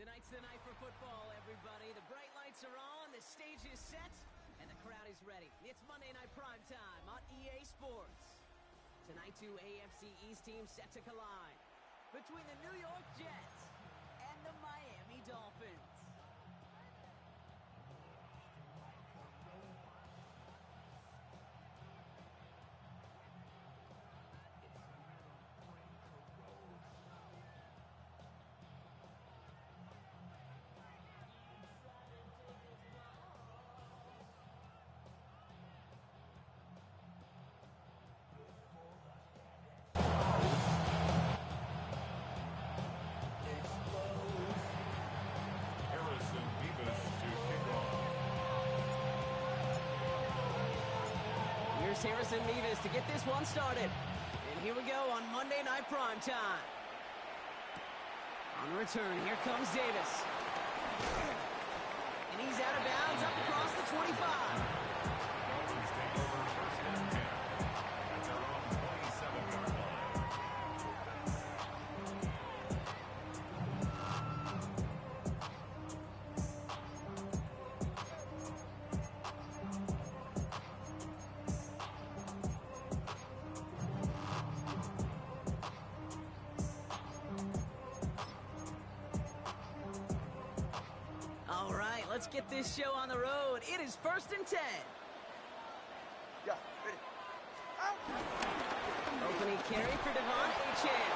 Tonight's the night for football, everybody. The bright lights are on, the stage is set, and the crowd is ready. It's Monday Night Primetime on EA Sports. Tonight, two AFC East teams set to collide between the New York Jets and the Miami Dolphins. Harrison Mevis to get this one started. And here we go on Monday Night Primetime. On the return, here comes Davis. And he's out of bounds up across the 25. Let's get this show on the road. It is 1st and 10. Yeah, ready. Out. Opening carry for Devon Achane.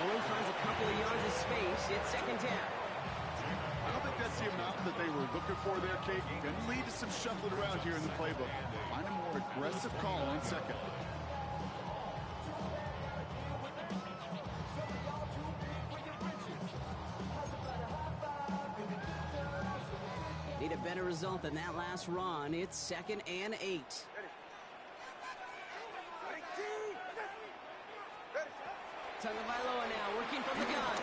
Only finds a couple of yards of space. It's 2nd down. I don't think that's the amount that they were looking for there, Kate. Going to lead to some shuffling around here in the playbook. Find a more aggressive call on 2nd. Need a better result than that last run. It's 2nd and 8. Ready. Tagovailoa now working from the gun.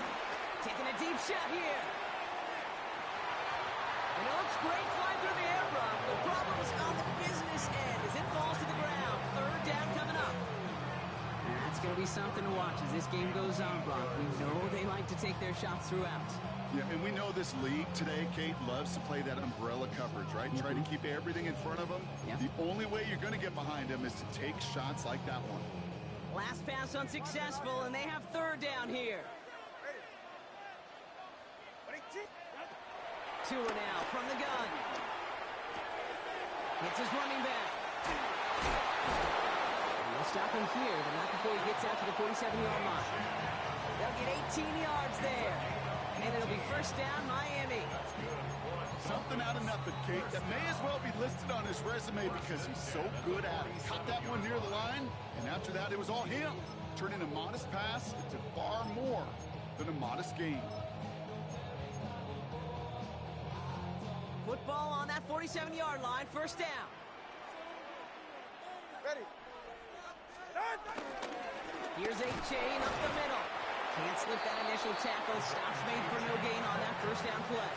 Taking a deep shot here. And it looks great flying through the air, Brock. The problem is on the business end as it falls to the ground. 3rd down coming up. That's going to be something to watch as this game goes on, Brock. We know they like to take their shots throughout. Yeah, and we know this league today, Kate, loves to play that umbrella coverage, right? Try to keep everything in front of them. Yeah. The only way you're going to get behind them is to take shots like that one. Last pass unsuccessful, and they have 3rd down here. Tua now from the gun. Hits his running back. And they'll stop him here, but not before he gets out to the 47-yard line. They'll get 18 yards there. And it'll be 1st down, Miami. Something out of nothing, Kate. That may as well be listed on his resume because he's so good at it. Caught that one near the line, and after that, it was all him. Turning a modest pass into far more than a modest gain. Football on that 47-yard line, 1st down. Ready. Here's Achane up the middle. Can't slip that initial tackle. Stops made for no gain on that 1st down play.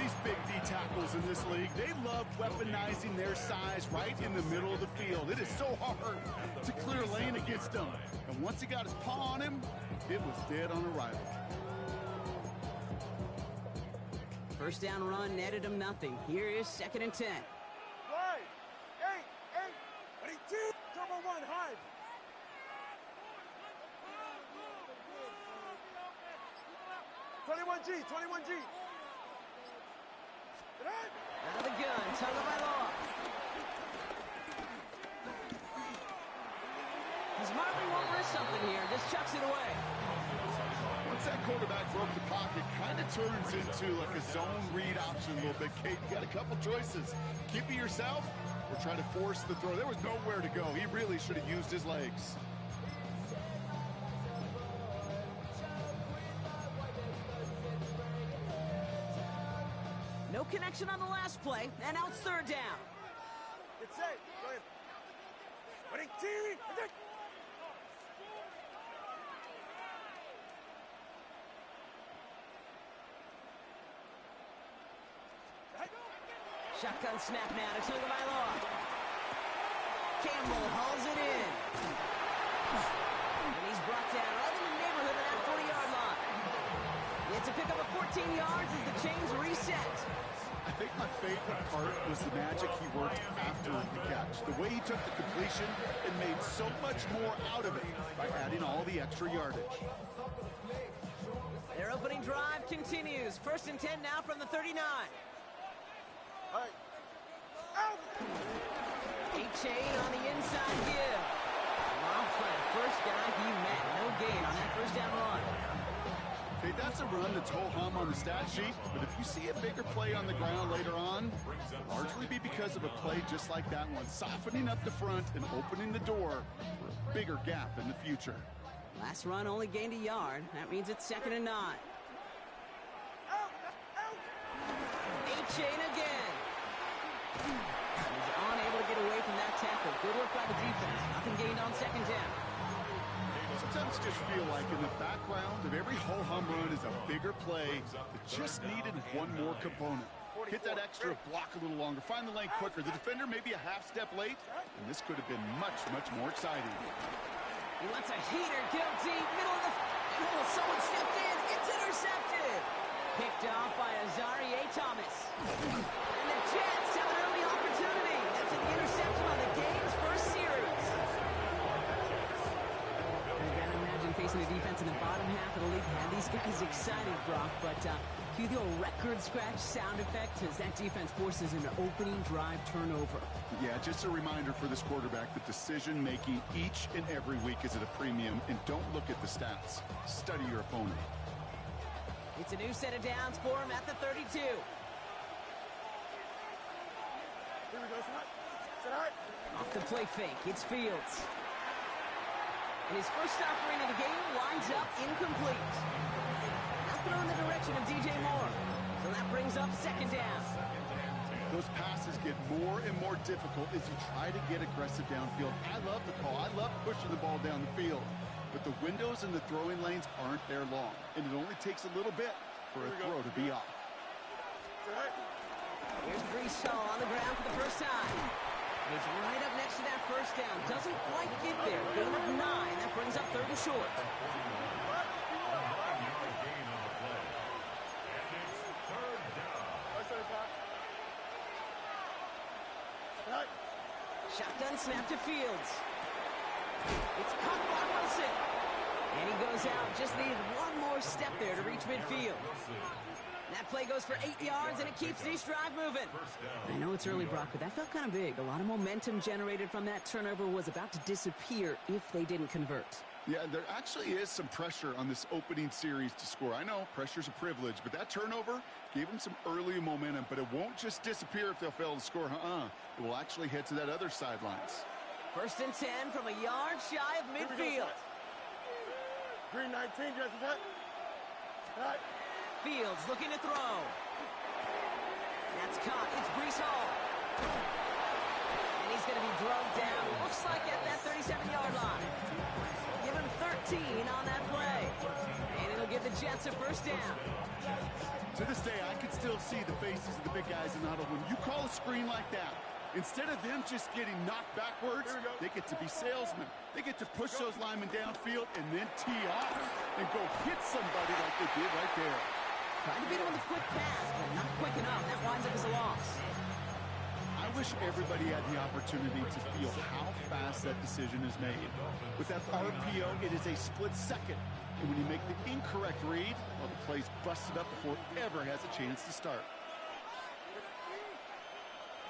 These big D tackles in this league, they love weaponizing their size right in the middle of the field. It is so hard to clear lane against them. And once he got his paw on him, it was dead on arrival. 1st down run netted him nothing. Here is 2nd and 10. Wide. 8. Ready, 2. Turbo 1, hide. G, 21G. Out of the gun, Tagovailoa. He's smartly won't risk something here, just chucks it away. Once that quarterback broke the pocket, kind of turns into like a zone read option a little bit, Kate. You got a couple choices. Keep it yourself or try to force the throw. There was nowhere to go. He really should have used his legs. No connection on the last play, and now it's 3rd down. It's safe. Go ahead. Ready, T. Shotgun snap now to Tagovailoa. Campbell hauls it in. And he's brought down right in the neighborhood of that 40-yard line. It's a pickup of 14 yards as the chains reset. I think my favorite part was the magic he worked after the catch. The way he took the completion and made so much more out of it by adding all the extra yardage. Their opening drive continues. 1st and 10 now from the 39. All right. Out. A-Chain on the inside give. Lobs by the first guy he met. No gain on that first down run. Okay, that's a run that's ho-hum on the stat sheet, but if you see a bigger play on the ground later on, largely be because of a play just like that one, softening up the front and opening the door for a bigger gap in the future. Last run only gained a yard. That means it's 2nd and 9. A-Chain again. He's unable to get away from that tackle. Good work by the defense. Nothing gained on 2nd down. Sometimes just feel like in the background of every ho-hum run is a bigger play that just needed one more component. Hit that extra block a little longer. Find the lane quicker. The defender may be a half step late, and this could have been much, much more exciting. He lets a heater go deep, middle of the... Oh, someone stepped in. It's intercepted. Picked off by Azareye'h Thomas. And the Jets have an early opportunity. That's an interception on the game's first series. I gotta imagine facing a defense in the bottom half of the league had these guys excited, Brock, but cue the old record scratch sound effect as that defense forces an opening drive turnover. Yeah, just a reminder for this quarterback that decision-making each and every week is at a premium, and don't look at the stats. Study your opponent. It's a new set of downs for him at the 32. Here we go, tonight. Off the play fake, it's Fields. And his first offering of the game lines up incomplete. Now throw in the direction of DJ Moore. So that brings up 2nd down. Those passes get more and more difficult as you try to get aggressive downfield. I love the call. I love pushing the ball down the field. But the windows in the throwing lanes aren't there long. And it only takes a little bit for a throw to be off. Here's Breece Hall on the ground for the first time. He's right up next to that first down. Doesn't quite get there. Gain of 9. That brings up 3rd and short. Shotgun snap to Fields. It's caught by Wilson. And he goes out. Just needed one more step there to reach midfield. That play goes for 8 yards, and it keeps this drive moving. I know it's early, Brock, but that felt kind of big. A lot of momentum generated from that turnover was about to disappear if they didn't convert. Yeah, there actually is some pressure on this opening series to score. I know pressure's a privilege, but that turnover gave them some early momentum, but it won't just disappear if they'll fail to score. It will actually head to that other sidelines. 1st and 10 from a yard shy of midfield. Green 19, just that. Right. Fields looking to throw. That's caught. It's Breece Hall. And he's going to be drugged down. Looks like at that 37-yard line. Give him 13 on that play. And it'll give the Jets a first down. To this day, I can still see the faces of the big guys in the huddle. When you call a screen like that, instead of them just getting knocked backwards, they get to be salesmen. They get to push those linemen downfield and then tee off and go hit somebody like they did right there. Trying to beat him with a quick pass, but not quick enough. That winds up as a loss. I wish everybody had the opportunity to feel how fast that decision is made. With that RPO, it is a split second. And when you make the incorrect read, well, the play's busted up before it ever has a chance to start.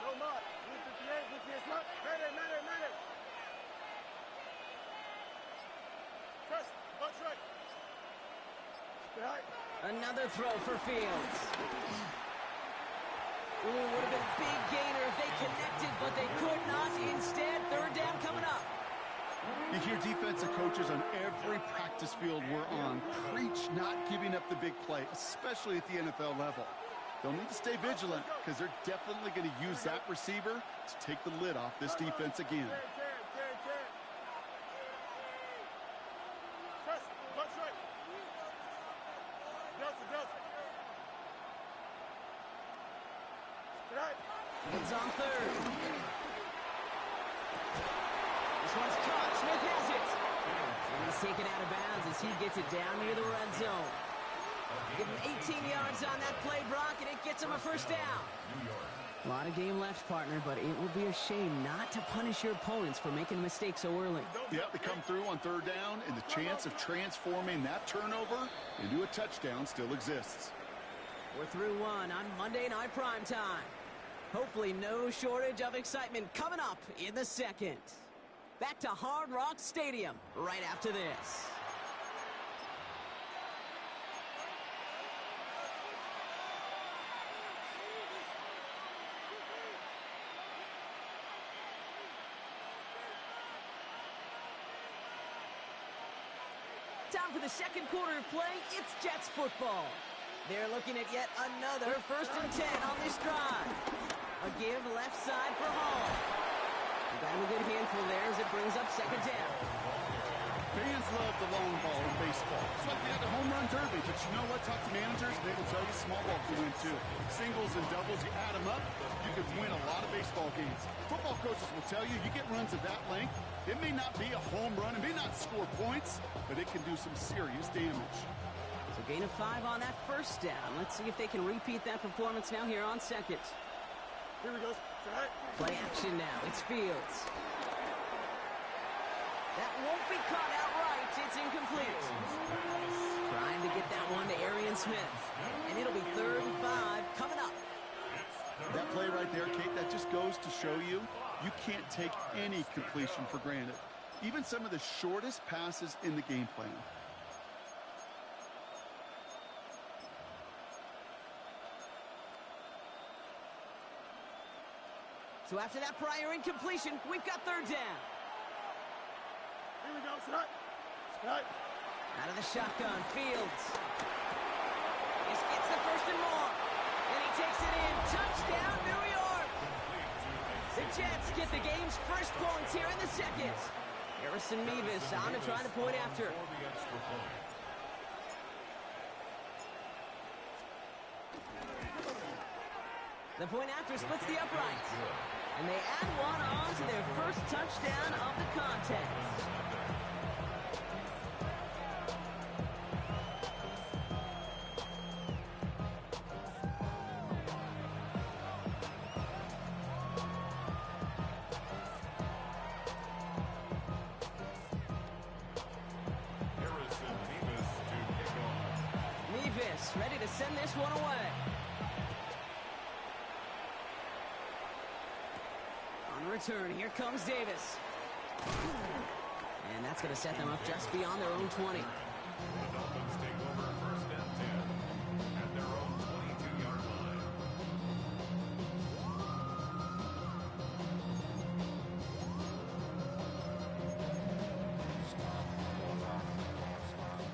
No more. 58, not. Mayday. Press, punch right. Right. Another throw for Fields. Ooh, would have been a big gainer if they connected, but they could not. Instead, 3rd down coming up. You hear defensive coaches on every practice field we're on preach not giving up the big play, especially at the NFL level. They'll need to stay vigilant because they're definitely going to use that receiver to take the lid off this defense again. Press, punch right. Right. It's on 3rd. This one's caught. Smith has it. And he's taken out of bounds as he gets it down near the red zone. Give him 18 yards on that play, Brock, and it gets him a first down. A lot of game left, partner, but it would be a shame not to punish your opponents for making a mistake so early. Yep, they come through on third down, and the chance of transforming that turnover into a touchdown still exists. We're through one on Monday Night Primetime. Hopefully no shortage of excitement coming up in the second. Back to Hard Rock Stadium right after this. Time for the second quarter of play. It's Jets football. They're looking at yet another 1st and 10 on this drive. A give left side for Hall. Got a good handful there as it brings up second down. Fans love the long ball in baseball. It's like they had the home run derby, but you know what? Talk to managers, they will tell you small ball can win too. Singles and doubles, you add them up, you could win a lot of baseball games. Football coaches will tell you, you get runs of that length, it may not be a home run, it may not score points, but it can do some serious damage. So gain of 5 on that first down. Let's see if they can repeat that performance now here on second. Here we go. Play action now. It's Fields. That won't be caught outright. It's incomplete. Trying to get that one to Arian Smith. And it'll be 3rd and 5 coming up. That play right there, Kate, that just goes to show you, you can't take any completion for granted. Even some of the shortest passes in the game plan. So after that prior incompletion, we've got 3rd down. Here we go. Strut. Strut. Out of the shotgun, Fields. This gets the 1st and more. And he takes it in. Touchdown, New York. The Jets get the game's first points here in the second. Harrison Mevis on to try the point after. The point after splits the uprights. And they add one on to their first touchdown of the contest. Mevis ready to send this one away. Return. Here comes Davis. And that's going to set them up just beyond their own 20. The Dolphins take over 1st and 10 at their own 22-yard line.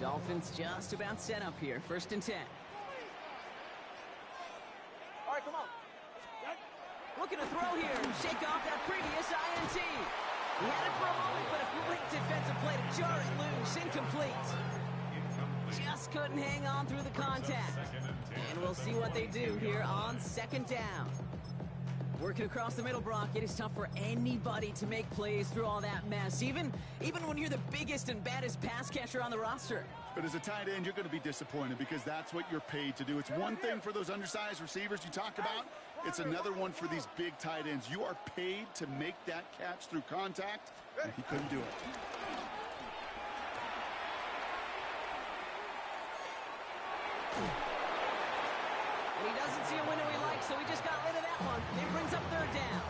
Dolphins just about set up here. 1st and 10. All right, come on. Looking to throw here. Shake off that previous INT. He had it for a moment, but a great defensive play to jar it loose. Incomplete. Just couldn't hang on through the contact. And we'll see what they do here on 2nd down. Working across the middle, Brock, it is tough for anybody to make plays through all that mess, even when you're the biggest and baddest pass catcher on the roster. But as a tight end, you're going to be disappointed because that's what you're paid to do. It's one thing for those undersized receivers you talk about. It's another one for these big tight ends. You are paid to make that catch through contact, and he couldn't do it. And he doesn't see a window he likes, so he just got rid of that one. It brings up 3rd down.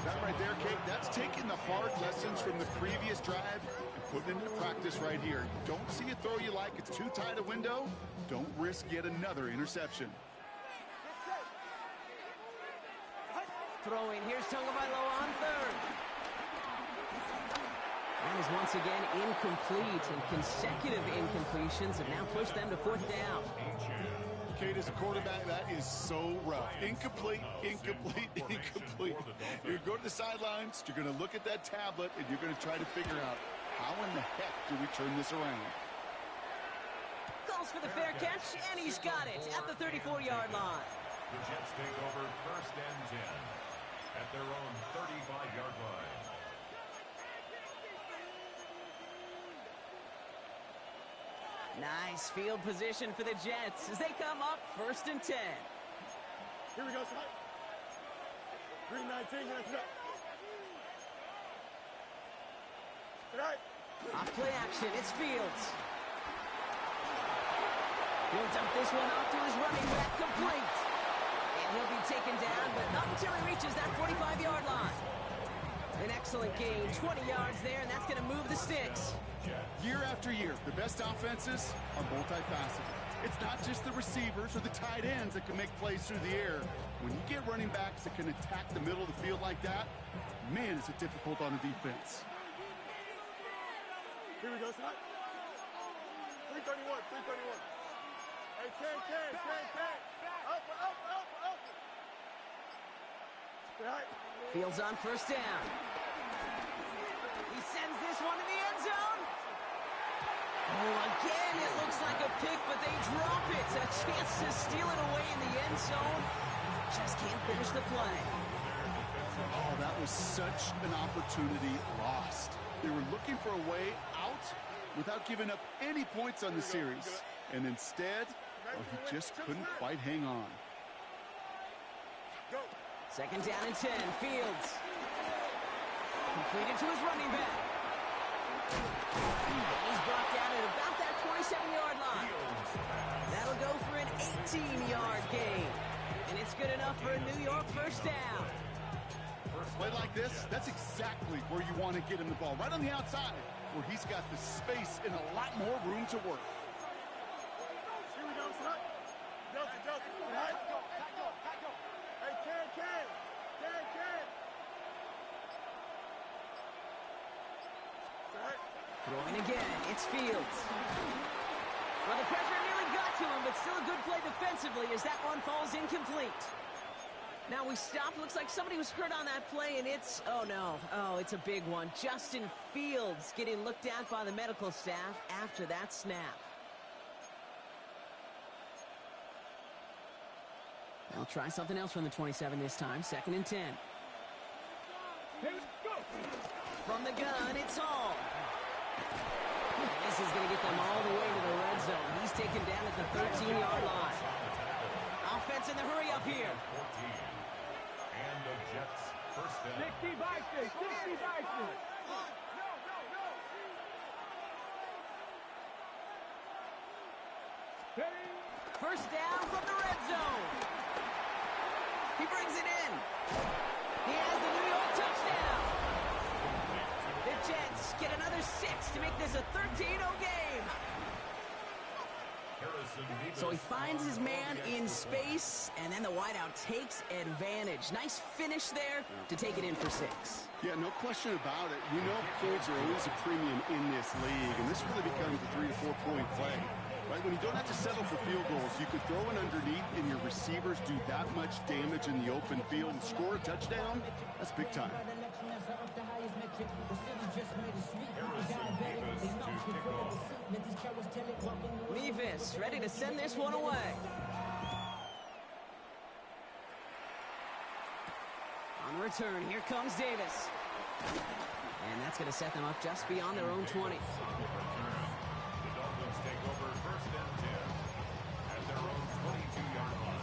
That right there, Kate, that's taking the hard lessons from the previous drive and putting it into practice right here. You don't see a throw you like, it's too tight a window, don't risk yet another interception. Throwing, here's Tagovailoa on 3rd. That is once again incomplete, and consecutive incompletions have now pushed them to 4th down. Kate, as a quarterback, that is so rough. Incomplete, incomplete, incomplete. You're going to go to the sidelines, you're going to look at that tablet, and you're going to try to figure out how in the heck do we turn this around. Calls for the fair catch, and he's got it at the 34-yard line. The Jets take over 1st and 10 at their own 35-yard line. Nice field position for the Jets as they come up 1st and 10. Here we go, son. 3-19, let's go. Right. Off play action, it's Fields. He'll dump this one off to his running back, complete. And he'll be taken down, but not until he reaches that 45-yard line. An excellent gain, 20 yards there, and that's going to move the sticks. Year after year, the best offenses are multifaceted. It's not just the receivers or the tight ends that can make plays through the air. When you get running backs that can attack the middle of the field like that, man, is it difficult on the defense. Here we go, son. 331, 331. Hey, Ken. Up. Right. Fields on 1st down. He sends this one to the end zone. Oh, again, it looks like a pick, but they drop it. A chance to steal it away in the end zone. Just can't finish the play. Oh, that was such an opportunity lost. They were looking for a way out without giving up any points on the series. And instead, well, he just couldn't quite hang on. Go. 2nd down and 10, Fields. Completed to his running back. He's brought down at about that 27-yard line. That'll go for an 18-yard gain. And it's good enough for a New York 1st down. Play like this, that's exactly where you want to get him the ball. Right on the outside, where he's got the space and a lot more room to work. Here we go, son. Delta. Right. Hey, Ken. Right. Throwing again, it's Fields. Well, the pressure nearly got to him, but still a good play defensively as that one falls incomplete. Now we stop. Looks like somebody was hurt on that play, and it's, oh no. Oh, it's a big one. Justin Fields getting looked at by the medical staff after that snap. They'll try something else from the 27 this time. 2nd and 10. From the gun, it's Hall. And this is going to get them all the way to the red zone. He's taken down at the 13-yard line. Offense in the hurry up here. And the Jets 1st down. 60 Vikings. First down from the red zone. He brings it in. He has the New York touchdown. The Jets get another 6 to make this a 13-0 game. So he finds his man in space, and then the wideout takes advantage. Nice finish there to take it in for 6. Yeah, no question about it. You know points are always a premium in this league, and this really becomes a 3 to 4 point play. Right? When you don't have to settle for field goals, you could throw it underneath and your receivers do that much damage in the open field and score a touchdown. That's big time. Nevis ready to send this one away. On return, here comes Davis. And that's going to set them up just beyond their own 20. The Dolphins take over 1st and 10 at their own 22-yard line.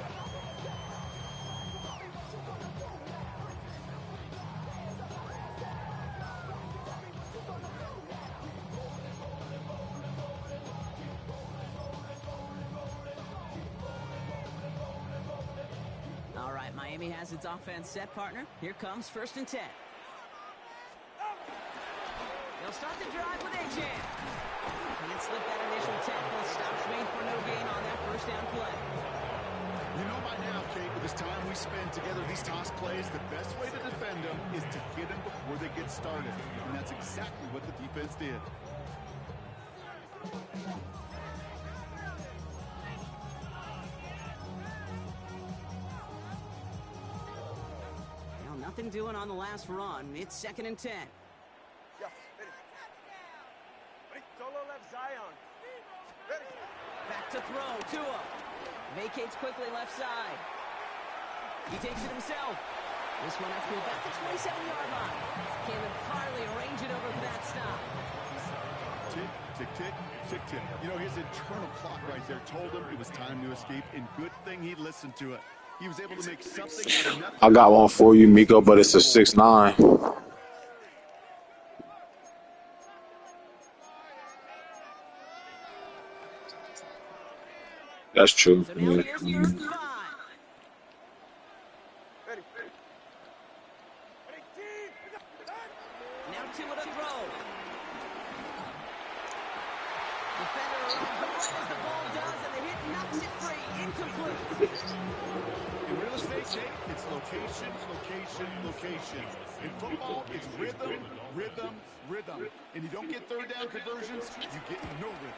All right, Miami has its offense set, partner. Here comes 1st and 10. They'll start the drive with Achane. Can't slip that initial tackle. Stops made for no gain on that 1st down play. You know by now, Kate, with this time we spend together, these toss plays, the best way to defend them is to hit them before they get started. And that's exactly what the defense did. Well, nothing doing on the last run. It's 2nd and 10. Yeah, ready. Solo left Zion. Ready. Back to throw. Tua vacates quickly left side. He takes it himself. This one up to about the 27-yard line. Caleb Farley arrange it over for that stop. Tick, tick, tick, tick. You know, his internal clock right there told him it was time to escape, and good thing he listened to it. He was able to make something out of nothing. I got one for you, Miko, but it's a 6'9". That's true. So now here's third and 5. Ready. Now 2 at a throw. Defender arrives right as the ball does, and the hit knocks it free. Incomplete. In real estate, Jake, it's location, location, location. In football, it's rhythm, rhythm, rhythm. And you don't get third down conversions, you get no rhythm.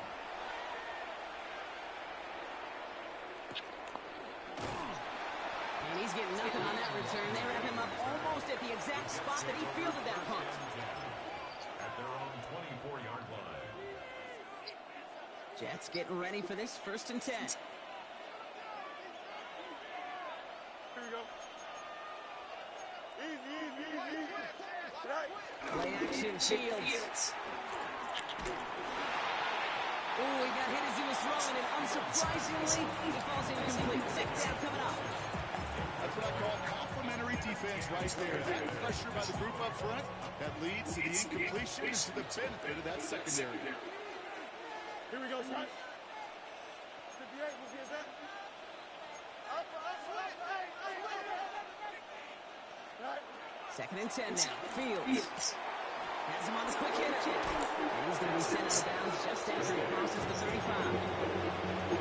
And he's getting nothing on that return. They wrap him up almost at the exact spot that he fielded that punt. At their own 24-yard line. Jets getting ready for this 1st and 10. Here we go. Easy. Right. Play action, Shields. Oh, he got hit as he was throwing, and unsurprisingly, he falls incomplete. 2nd down coming up. That's what I call complimentary defense right there. That pressure by the group up front, that leads to the incompletion and to the benefit of that secondary. Here we go, son. 58, we'll get that. Up. Right. 2nd and 10 now. Fields. Has him on the quick hitter. And he's going to be sent out of bounds just after he crosses the 35.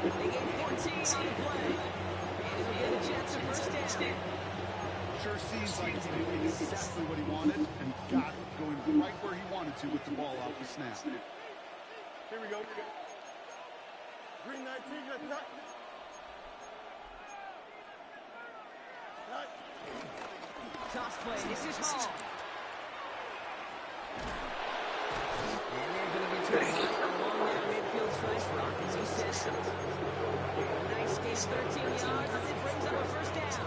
They gain 14 on the play. And it'll give the Jets a 1st down. Sure seems like he did exactly what he wanted, and he got it going right where he wanted to with the ball off the snap. Here we go. Green 19, let's not. Right. Toss play. This is Hall. And they're going to get to it along that midfield stretch. Rockets, he sets it. A nice gain, 13 yards as it brings up a 1st down.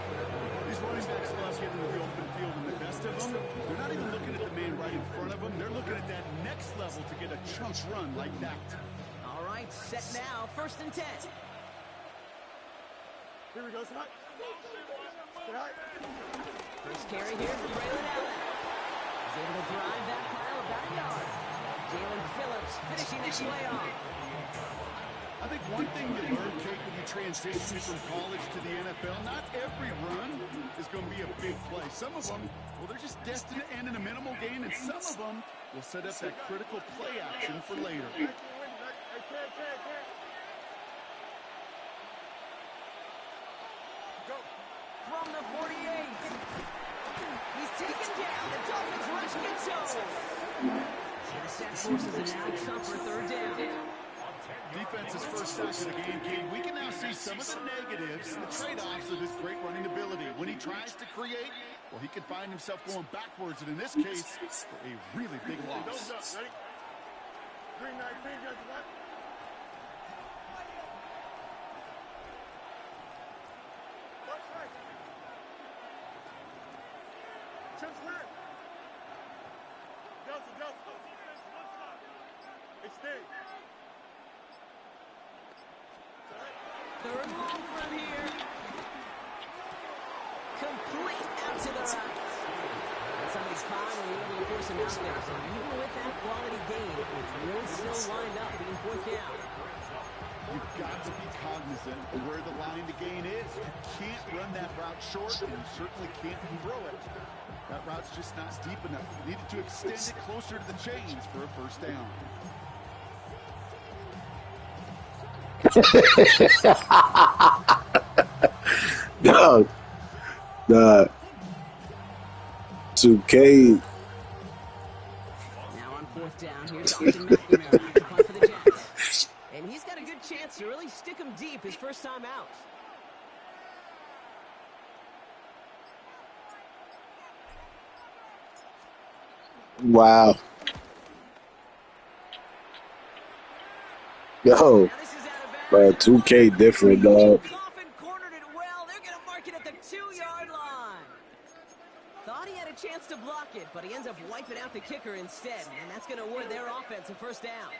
These running backs love getting to the open field, and the best of them, they're not even looking at the man right in front of them. They're looking at that next level to get a chunk run like that. All right, set now. 1st and 10. Here we go, son. Right. First carry here for Braylon Allen. He's able to drive that pile about a yard. Jalen Phillips finishing the play off. I think one thing you learn, Kate, when you transition from college to the NFL, not every run is going to be a big play. Some of them, well, they're just destined to end in a minimal gain, and some of them will set up that critical play action for later. Can't. Go. From the 48. He's taken down. The Dolphins rush gets over. And the set forces an out for 3rd down. Defense's first sack of the game, Kate. We can now see some of the negatives, the trade-offs of his great running ability. When he tries to create, well, he can find himself going backwards, and in this case, for a really big loss. Ready? Green 19, just what? What's right? Chips clear. Delta. Hey, Steve. 3rd and long from here. Complete out to the right. And somebody's finally able to force him out there. So even with that quality gain, it will still wind up being 4th down. You've got to be cognizant of where the line to gain is. You can't run that route short, and you certainly can't throw it. That route's just not deep enough. You needed to extend it closer to the chains for a 1st down. No, the 2K. Now on 4th down, here's Austin McNamara to punt for the Jets. And he's got a good chance to really stick him deep his first time out. Wow. Yo, Now this is out of bro, bounds. 2K different, dog. Coffin cornered it well. They're going to mark it at the 2-yard line. Thought he had a chance to block it, but he ends up wiping out the kicker instead. And that's going to award their offense a 1st down.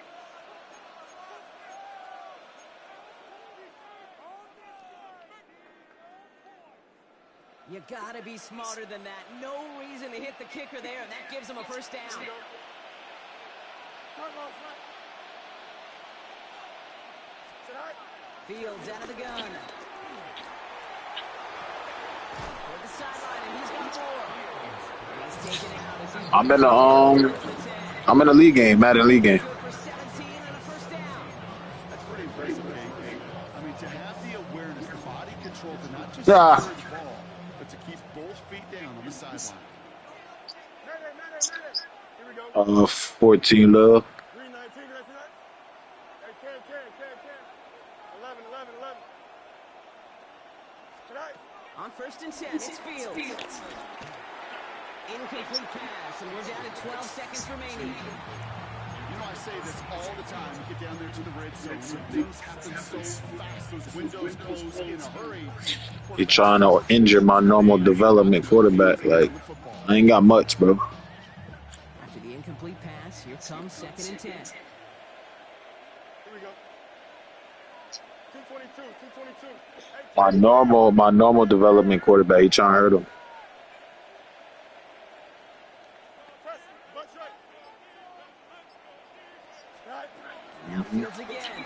You gotta be smarter than that. No reason to hit the kicker there, and that gives him a first down. Fields out of the gun. Toward the sideline, and he's got more. He's taken out as he I'm in a league game, Madden league game. good for 17 and a first down. That's pretty impressive, Kate. I mean, to have the awareness, the body control to not just Ah. secure the ball, but to keep both feet down on the sideline. Here we go. 14 love. 319, that's it. Hey, Ken. 11. Tonight. On first and 10, it's Fields. Incomplete pass, and we're down to 12 seconds remaining. You know, I say this all the time. You get down there to the red zone, things happen so fast. Those windows close in a hurry. He trying to injure my normal development quarterback. Like, I ain't got much, bro. After the incomplete pass, here comes second and 10. Here we go. 222. Hey, My normal development quarterback. He trying to hurt him. press. Butt right. Right. Now Fields again.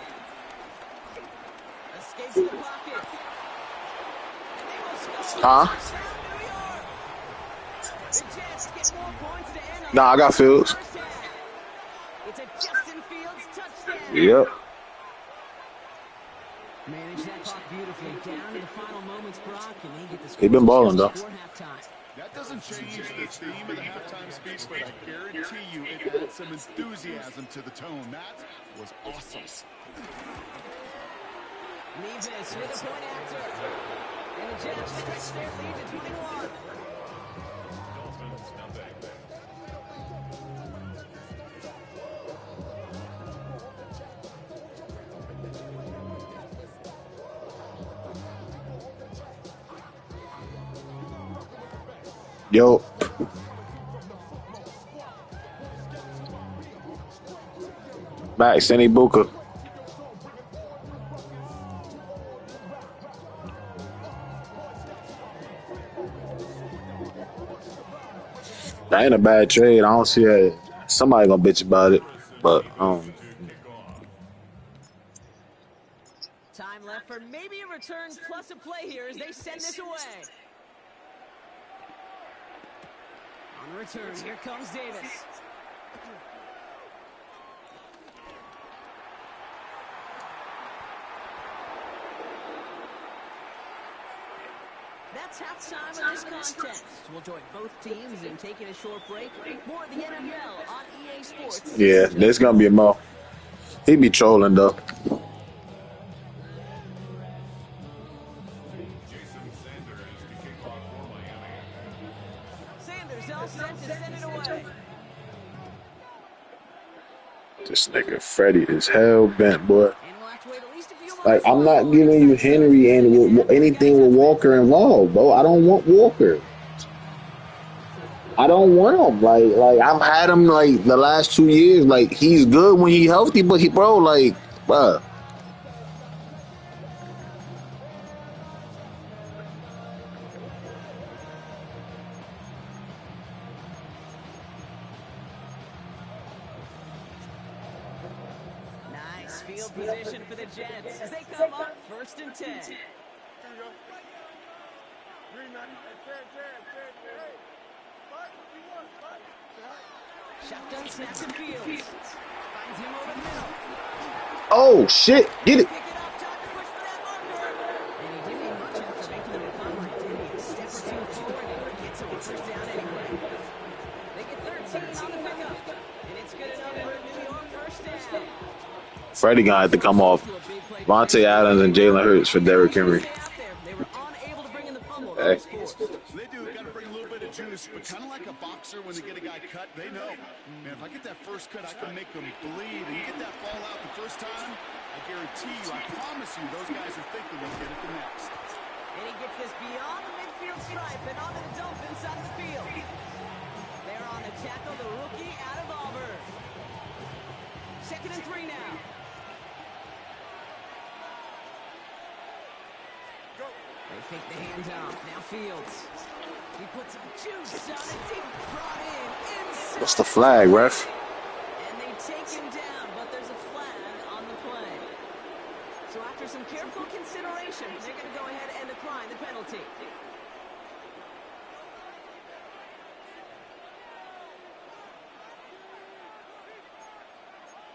Escapes the pocket. And they will score. Huh? Touchdown, New York. The Jets get more points to end on Nah, I got the Fields. first half. It's a Justin Fields touchdown. Yep. Manage that clock beautifully down to the final moments, Brock, and they get the score He been balling, though. before halftime. That doesn't change the theme of the halftime speech, but I guarantee you it adds some enthusiasm to the tone. That was awesome. Neves with a point after. And the Jets stretch their lead to 21. Dolphins nothing. Yo. Max, any Booker. That ain't a bad trade. I don't see it. Somebody gonna bitch about it, but Time left for maybe a return plus a play here as they send this away. On the return, here comes Davis. That's halftime of this contest. We'll join both teams in taking a short break. More of the NFL on EA Sports. yeah, there's gonna be a mo. He be trolling though. Jason Sanders to kick off for Miami. Sanders all set to send it away. This nigga Freddie is hell bent, boy. And we'll have to wait at least a few Like, moments. I'm not giving you Henry and anything with Walker involved, bro. I don't want Walker. I don't want him. Like I've had him like the last 2 years. Like, he's good when he healthy, but bruh. Nice field position for the Jets as they come up first and 10. Here we go. 390. Hey, Ken. Hey. Fight. You want fight. Tonight. Shotgun snap to Fields. Finds him over the middle. Oh shit, get it. Pick it up, time to push for that marker. And he didn't need much after making the recovery, did he? A step or two forward and he gets him a first down anyway. They get 13 on the pickup. And it's good enough for a New York first down. Freddie gonna have to come off. Vontae Adams and Jalen Hurts for Derrick Henry. They were unable to bring in the fumble. Hey. They do. Got to bring a little bit of juice, but kind of like a boxer when they get a guy cut, they know. Man, if I get that first cut, I can make them bleed. And you get that ball out the first time, I guarantee you, I promise you, those guys are thinking they'll get it the next. And he gets this beyond the midfield stripe and onto the Dolphins side of the field. They're on the tackle, the rookie out of Auburn. 2nd and 3 now. They fake the handoff. Now Fields. He puts some juice on it. Deep brought in. Inside. What's the flag, ref? And they take him down, but there's a flag on the play. So after some careful consideration, they're going to go ahead and decline the penalty.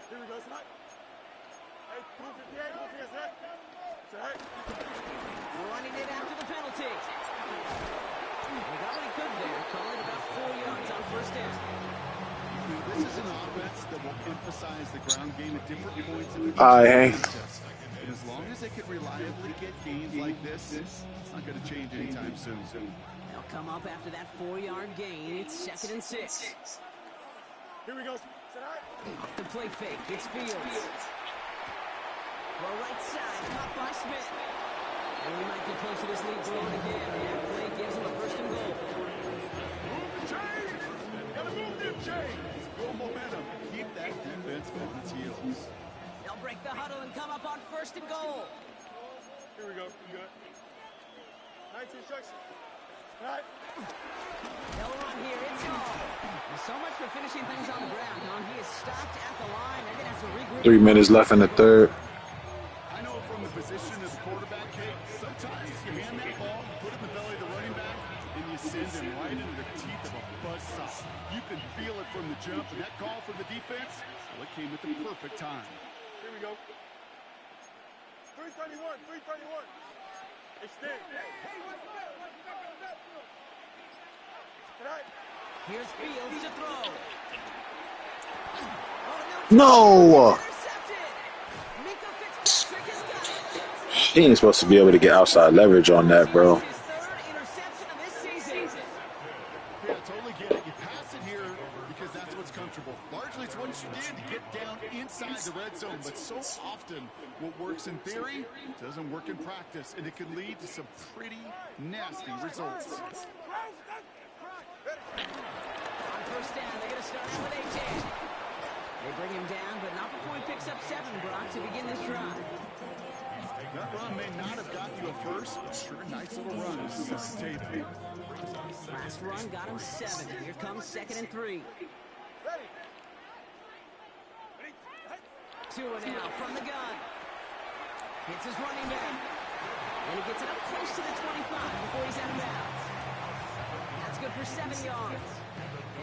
Here we go, Snap. Hey, move it here, Snap. Snap. Running it after the penalty. He got what he could there, calling about 4 yards on first down. This is an offense that will emphasize the ground game at different points in the Hey. contest. And as long as they can reliably get gains like this, it's not going to change anytime soon. They'll come up after that 4-yard gain. It's 2nd and 6. Here we go. Snap. Off the play fake, it's Fields. Throw right side, caught by Smith. And we might be close to this lead growing again. That play gives him a 1st and goal. Move the chains. Gotta move them chains. Build momentum. Keep that defense on its heels. They'll break the huddle and come up on 1st and goal. Here we go. You good? 19 instructions. Snap. They'll run here, it's all. So much for finishing things on the ground, huh? He is stopped at the line. They're going to have to regroup. 3 minutes left in the third. I know from the position of the quarterback, Kate, sometimes you hand that ball, put it in the belly of the running back, and you send him right into the teeth of a buzzsaw. You can feel it from the jump, and that call from the defense, well, it came at the perfect time. Here we go. 331. 331. Extend. Snap. Here's Fields to throw. No! Intercepted. Minka Fitzpatrick has got it. He ain't supposed to be able to get outside leverage on that, bro. His 3rd interception of this season. Yeah, I totally get it. You pass it here because that's what's comfortable. Largely, it's what you did to get down inside the red zone, but so often what works in theory doesn't work in practice, and it can lead to some pretty nasty results. On 1st down, they're going to start out with A.J. They bring him down, but not before he picks up 7, Brock, to begin this drive. That run may not have got you a first, but sure, nice little run to set the table. Last run got him 7. Here comes 2nd and 3. 2 now from the gun. Hits his running back. And he gets it up close to the 25 before he's out of bounds. That's good for 7 yards.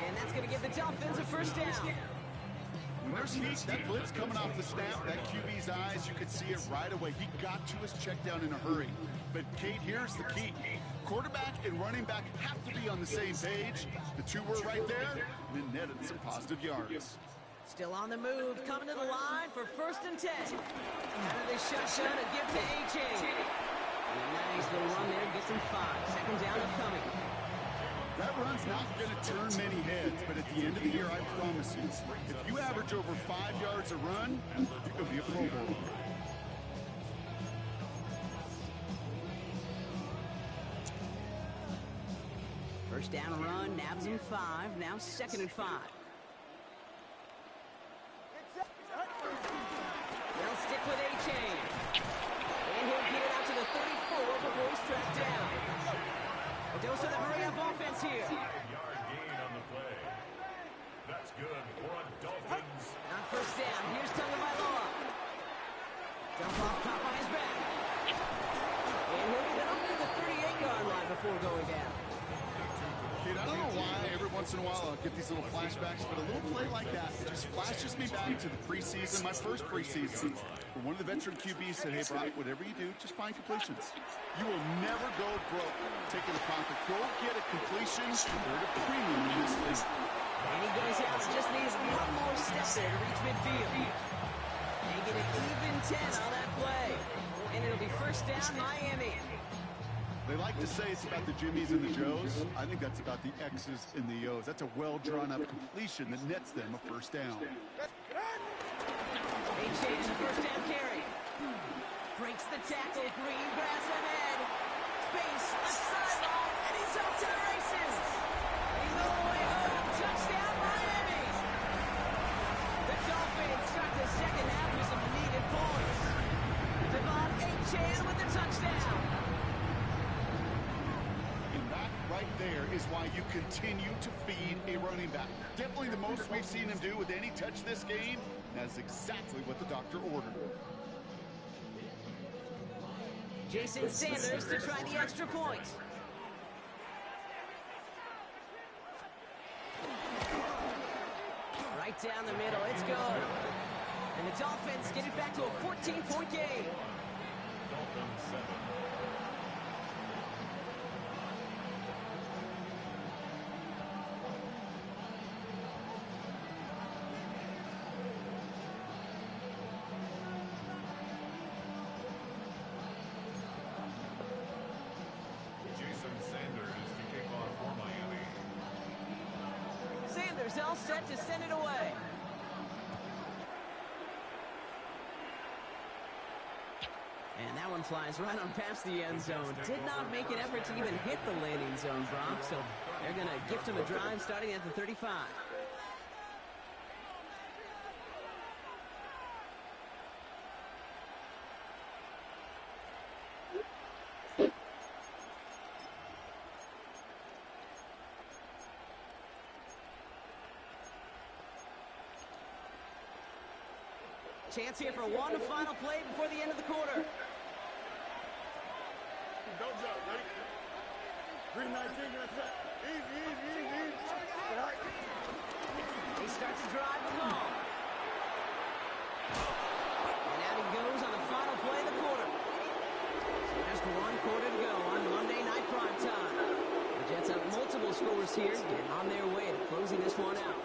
And that's going to give the Dolphins a 1st down. When there's heat, that blitz coming off the snap, that QB's eyes, you could see it right away. He got to his check down in a hurry. But, Kate, here's the key. Quarterback and running back have to be on the same page. The two were right there, and it netted some positive yards. Still on the move, coming to the line for 1st and 10. Out of the shotgun, a give to A.J. And a nice little run there, gets him 5. 2nd down upcoming. That run's not going to turn many heads, but at the end of the year, I promise you, if you average over 5 yards a run, you're going to be a Pro Bowler. First down run, nabs him 5. Now 2nd and 5. They'll stick with A.J. And he'll get it out to the 34 before he's tracked down. A dose of the hurry-up offense here. 5-yard gain on the play. That's good for Dolphins. On 1st down, here's Tagovailoa. Dump off, caught on his back. And he'll get it up to the 38-yard line before going down. Kid, I don't know why every once in a while I'll get these little flashbacks, but a little play like that just flashes me back to the preseason, my first preseason, where one of the veteran QBs said, hey, Brock, whatever you do, just find completions. You will never go broke taking a profit. Go get a completion. They're the premium in this league. And he goes out and just needs one more step there to reach midfield. They get an even 10 on that play. And it'll be 1st down, Miami. They like to say it's about the Jimmies and the Joes. I think that's about the X's and the O's. That's a well-drawn-up completion that nets them a 1st down. A.J. in the 1st down carry. Breaks the tackle, green grass ahead. Space, left sideline, and he's off to the races. He's all the way home. Touchdown, Miami. The Dolphins start the 2nd half with some needed points. Devon Achane with the touchdown. right there is why you continue to feed a running back. Definitely the most we've seen him do with any touch this game. That is exactly what the doctor ordered. Jason Sanders to try the extra point. Right down the middle, it's good. And the Dolphins get it back to a 14-point game. Dolphins 7. Jason Sanders to kick off for Miami. Sanders all set to send it away. And that one flies right on past the end zone. Did not make an effort to even hit the landing zone, Brock. So they're going to gift him a drive starting at the 35. Chance here for one final play before the end of the quarter. Don't jump, ready? 319, easy. They start to drive the ball. And out he goes on the final play of the quarter. So just one quarter to go on Monday Night Prime Time. The Jets have multiple scores here and on their way to closing this one out.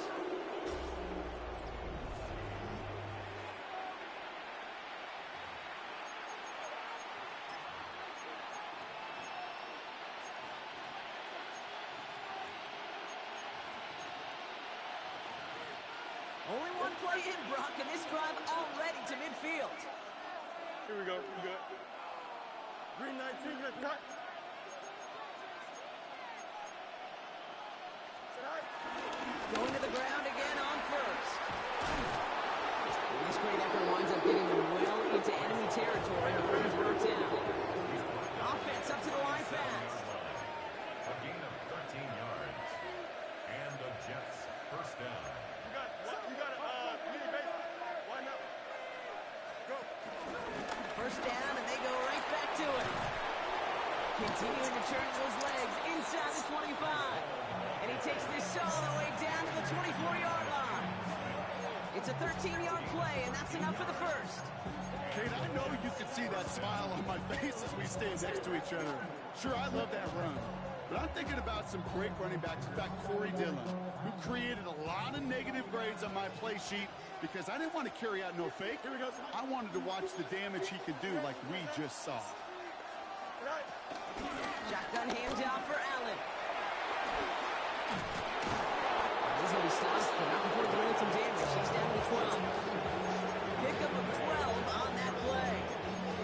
Only one play in, Brock, and this drive already to midfield. Here we go, we good. 319, let's cut. Going to the ground again on first. And this great effort winds up getting them well into enemy territory before he's brought down. Offense up to the line fast. A gain of 13 yards. And the Jets first down. You got it, mini base. Why not? Go. First down, and they go right back to it. Continuing to turn those legs inside the 25. And he takes this all the way down to the 24-yard line. It's a 13-yard play, and that's enough for the first. Kate, I know you can see that smile on my face as we stand next to each other. Sure, I love that run. But I'm thinking about some great running backs. In fact, Corey Dillon, who created a lot of negative grades on my play sheet because I didn't want to carry out no fake. Here we go. I wanted to watch the damage he could do like we just saw. Shotgun handoff for Allen. He's going to be stopped, but not before doing some damage. He's down to 12. Pickup of 12 on that play.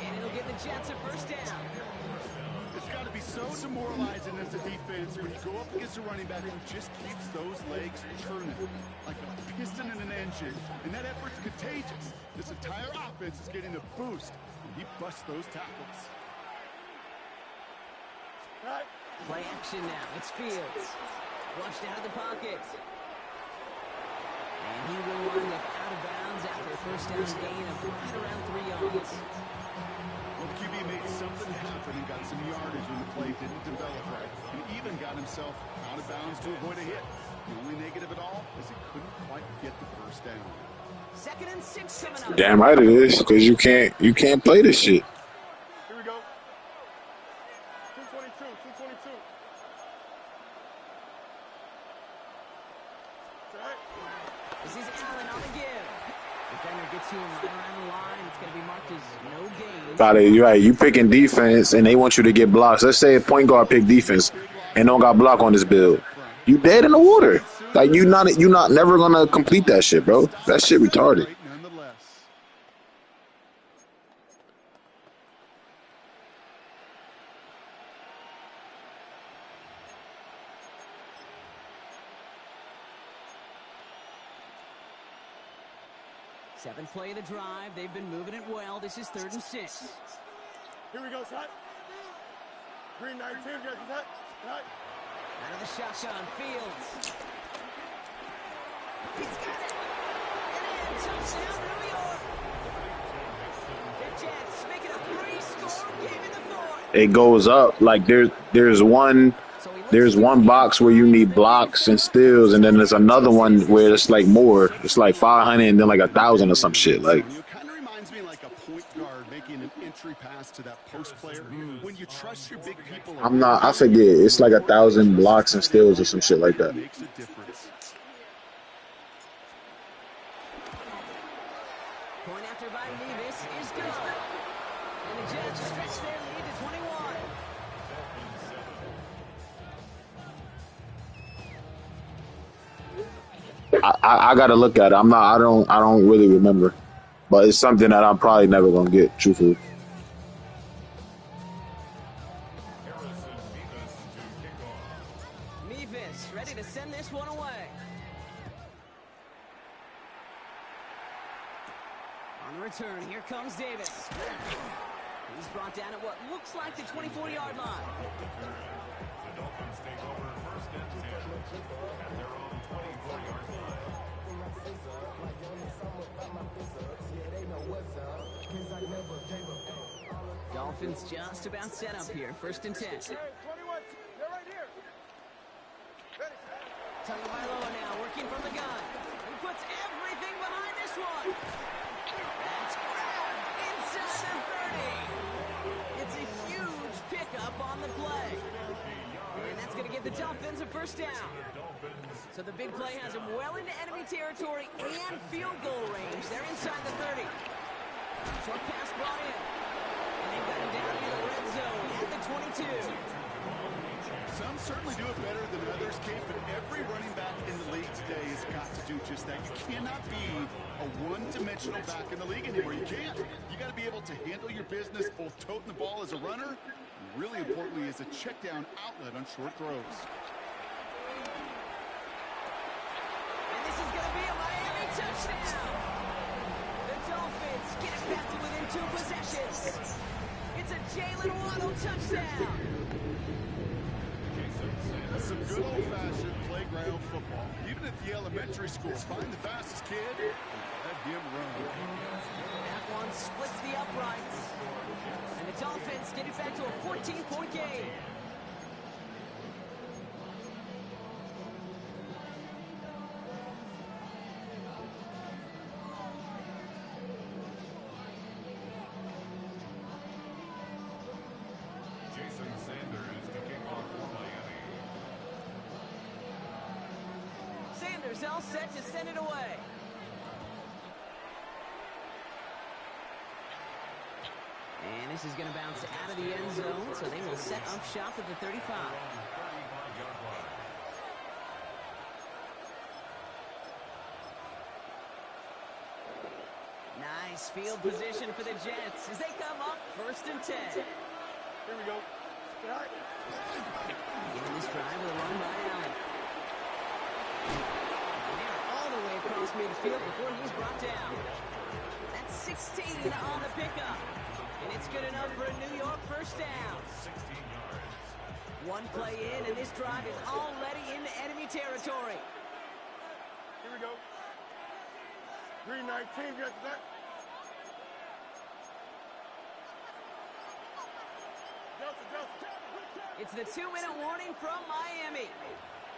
And it'll give the Jets a first down. It's got to be so demoralizing as a defense when you go up against a running back who just keeps those legs turning like a piston in an engine. And that effort's contagious. This entire offense is getting a boost when he busts those tackles. Play action now. It's Fields. Flushed out of the pocket. And he will wind up out of bounds after a first down gain of right around 3 yards. Well, the QB made something happen and got some yardage when the play didn't develop right. And even got himself out of bounds to avoid a hit. The only negative at all is he couldn't quite get the first down. 2nd and 6 coming up. Damn right it is, because you can't play this shit. Here we go. 222. This is Allen on the give. Defender gets to him right around the line. It's going to be marked as no gain. Probably, you're right. You picking defense, and they want you to get blocks. Let's say a point guard pick defense and don't got block on this build. You dead in the water. Like you not never gonna complete that shit, bro. That shit retarded. Nonetheless. Seventh play of the drive. They've been moving it well. This is 3rd and 6. Here we go, son. 319, guys. Out of the shotgun, Fields. He's got it. And in, touchdown, New York. The Jets make it a 3-score game in the fourth. It goes up. Like there's one box where you need blocks and steals, and then there's another one where it's like more. It's like 500 and then like 1,000 or some shit. Like It kind of reminds me like a point guard making an entry pass to that post player. When you trust your big people, I forget. It's like 1,000 blocks and steals or some shit like that. Makes a difference. Point after by Nevis is good. And the Jets stretch their lead to 21. I gotta look at it. I don't really remember, but it's something that I'm probably never gonna get. Truthfully. Nevis ready to send this one away. On the return, here comes Davis. He's brought down at what looks like the 24-yard line. The Dolphins take over first and 10 at their own 24-yard line. Dolphins just about set up here. First and 10. Hey, 21, they're right here. Ready. Tagovailoa now working from the gun. He puts everything behind this one. That's grabbed inside the 30. It's a huge pickup on the play. And that's going to give the Dolphins a first down. So the big play has them well into enemy territory and field goal range. They're inside the 30. Short pass brought in. And they've got him down near the red zone at the 22. Some certainly do it better than others, Kate, but every running back in the league today has got to do just that. You cannot be a one-dimensional back in the league anymore. You can't. You got to be able to handle your business, both toting the ball as a runner, and really importantly as a check-down outlet on short throws. And this is going to be a Miami touchdown. The Dolphins get it back to within 2 possessions. It's a Jalen Waddle touchdown. Some good old-fashioned playground football. Even at the elementary school, find the fastest kid and let him run. That one splits the uprights. And the Dolphins get it back to a 14-point game. Jason Sanders to kick off for Miami. Sanders all set to send it away. And this is going to bounce out of the end zone, so they will set up shop at the 35. 35-yard line. Nice field position for the Jets as they come up first and 10. Here we go. All right. Beginning this drive with a run by Allen. And they're all the way across midfield before he's brought down. That's 16 on the pickup. And it's good enough for a New York first down. 16 yards. One play in, and this drive is already into enemy territory. Here we go. 319, you got that? It's the 2-minute warning from Miami.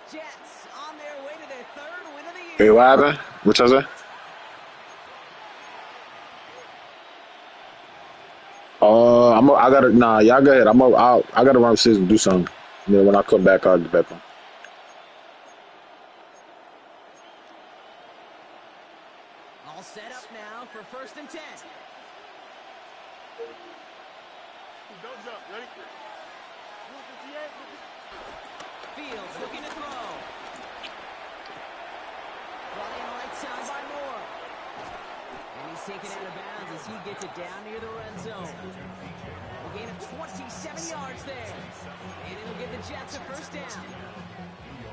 Jets on their way to their 3rd win of the year. Hey, what happened? What y'all say? Y'all go ahead. I gotta run upstairs and do something. And then when I come back, I'll get back on. All set up now for first and 10. Don't jump. Ready? Fields looking to throw. Brought in right side by Moore. And he's taken out of bounds as he gets it down near the red zone. A gain of 27 yards there. And it'll give the Jets a first down.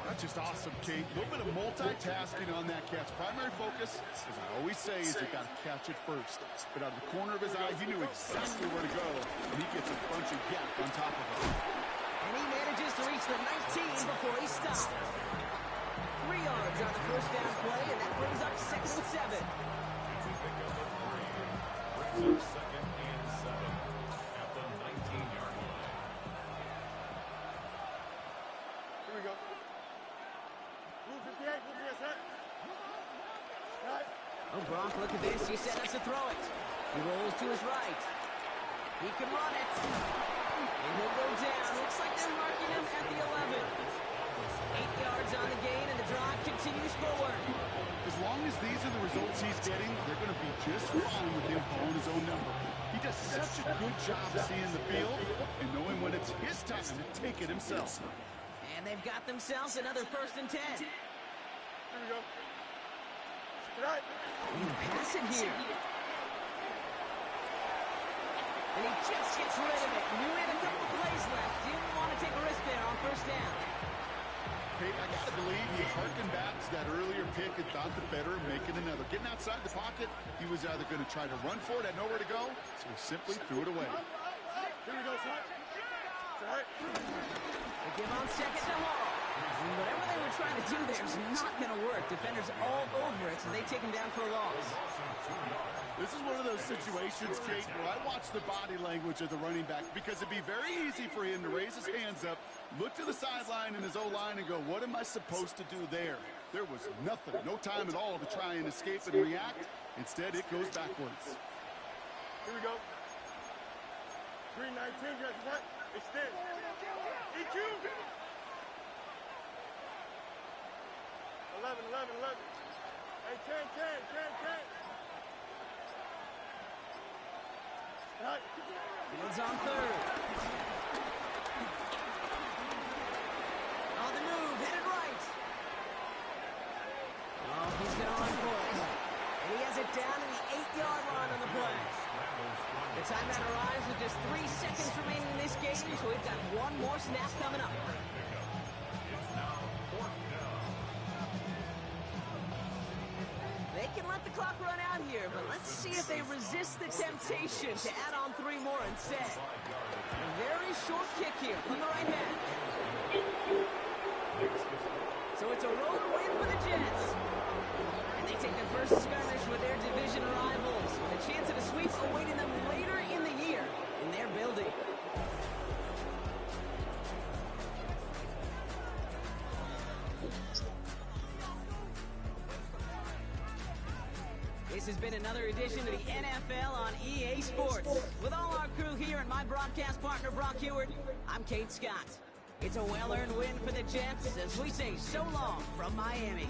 That's just awesome, Kate. A little bit of multitasking on that catch. Primary focus, as I always say, is you got to catch it first. But out of the corner of his eye, he knew exactly where to go, and he gets a bunch of gap on top of it. And he manages to reach the 19 before he Oh, Gronk, look at this. He set up to throw it. He rolls to his right. He can run it. And he'll go down. Looks like they're marking him at the 11. 8 yards on the gain, and the drive continues forward. As long as these are the results he's getting, they're going to be just fine with him calling his own number. He does such a good job seeing the field and knowing when it's his time to take it himself. And they've got themselves another 1st and 10. Here we go. Right. You pass it here. And he just gets rid of it. Knew he had a couple of plays left. Didn't want to take a risk there on 1st down. Hey, I got to believe he harkened back to that earlier pick and thought the better of making another. Getting outside the pocket, he was either going to try to run for it, had nowhere to go, so he simply threw it away. Here we go, son. Right. They give on 2nd to Hall. And whatever they were trying to do there is not going to work. Defenders all over it, so they take him down for a loss. This is one of those situations, Kate, where I watch the body language of the running back because it'd be very easy for him to raise his hands up, look to the sideline in his O-line and go, what am I supposed to do there? There was nothing, no time at all to try and escape and react. Instead, it goes backwards. Here we go. 3-19, guys. What? Extend. EQ. 11. Hey, 10. Right. Fields on 3rd. On the move, headed right. Oh, he's going to run for it. And he has it down to the 8-yard line on the play. The timeout arrives with just 3 seconds remaining in this game, so we've got one more snap coming up. They can let the clock run out here, but let's see if they resist the temptation to add on 3 more instead. A very short kick here from the right hand. So it's a road win for the Jets. And they take their first skirmish with their division rivals, with a chance at a sweep awaiting them later in the year in their building. This has been another edition of the NFL on EA Sports. With all our crew here and my broadcast partner, Brock Heward, I'm Kate Scott. It's a well-earned win for the Jets as we say so long from Miami.